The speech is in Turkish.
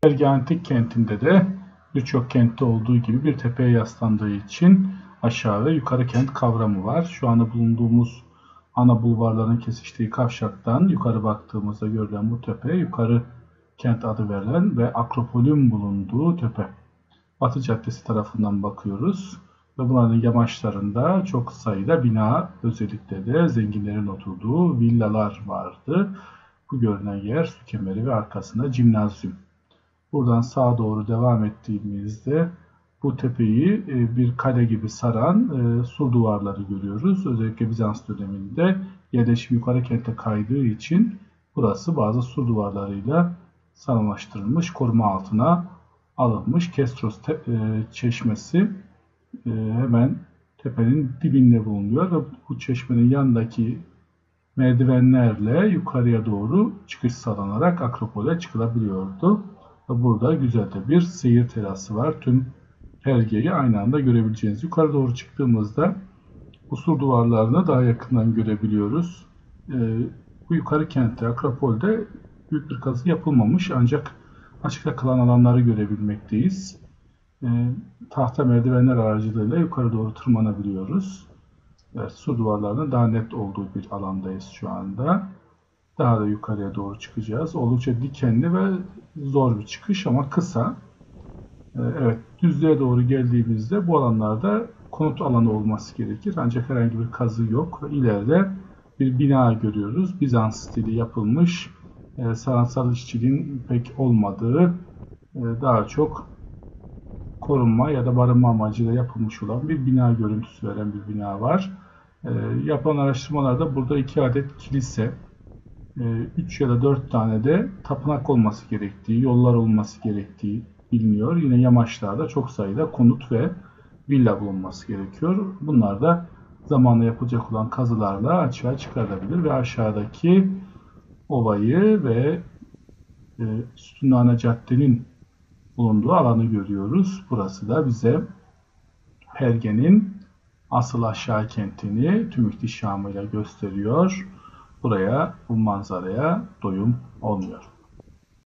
Perge Antik Kenti'nde de birçok kentte olduğu gibi bir tepeye yaslandığı için aşağı ve yukarı kent kavramı var. Şu anda bulunduğumuz ana bulvarların kesiştiği kavşaktan yukarı baktığımızda görülen bu tepe yukarı kent adı verilen ve Akropol'ün bulunduğu tepe. Batı Caddesi tarafından bakıyoruz ve buranın yamaçlarında çok sayıda bina, özellikle de zenginlerin oturduğu villalar vardı. Bu görünen yer su kemeri ve arkasında Cimnazyum. Buradan sağa doğru devam ettiğimizde bu tepeyi bir kale gibi saran sur duvarları görüyoruz. Özellikle Bizans döneminde yerleşim yukarı kente kaydığı için burası bazı sur duvarlarıyla sağlamlaştırılmış, koruma altına alınmış. Kestros çeşmesi hemen tepenin dibinde bulunuyor ve bu çeşmenin yanındaki merdivenlerle yukarıya doğru çıkış sağlanarak Akropol'e çıkılabiliyordu. Ve burada güzel de bir seyir terası var. Tüm Perge'yi aynı anda görebileceğiniz. Yukarı doğru çıktığımızda bu sur duvarlarını daha yakından görebiliyoruz. Bu yukarı kentte, Akropol'de büyük bir kazı yapılmamış, ancak açıkta kalan alanları görebilmekteyiz. Tahta merdivenler aracılığıyla yukarı doğru tırmanabiliyoruz. Evet, sur duvarlarının daha net olduğu bir alandayız şu anda. Daha da yukarıya doğru çıkacağız. Oldukça dikenli ve zor bir çıkış ama kısa. Evet, düzlüğe doğru geldiğimizde bu alanlarda konut alanı olması gerekir. Ancak herhangi bir kazı yok. İleride bir bina görüyoruz. Bizans stili yapılmış, sanatsal işçiliğin pek olmadığı, daha çok korunma ya da barınma amacıyla yapılmış olan bir bina görüntüsü veren bir bina var. Yapılan araştırmalarda burada 2 adet kilise, 3 ya da 4 tane de tapınak olması gerektiği, yollar olması gerektiği biliniyor. Yine yamaçlarda çok sayıda konut ve villa bulunması gerekiyor. Bunlar da zamanla yapılacak olan kazılarla açığa çıkarılabilir ve aşağıdaki ovayı ve Sütunhane Cadde'nin bulunduğu alanı görüyoruz. Burası da bize Perge'nin asıl aşağı kentini tüm ihtişamıyla gösteriyor. Buraya, bu manzaraya doyum olmuyor.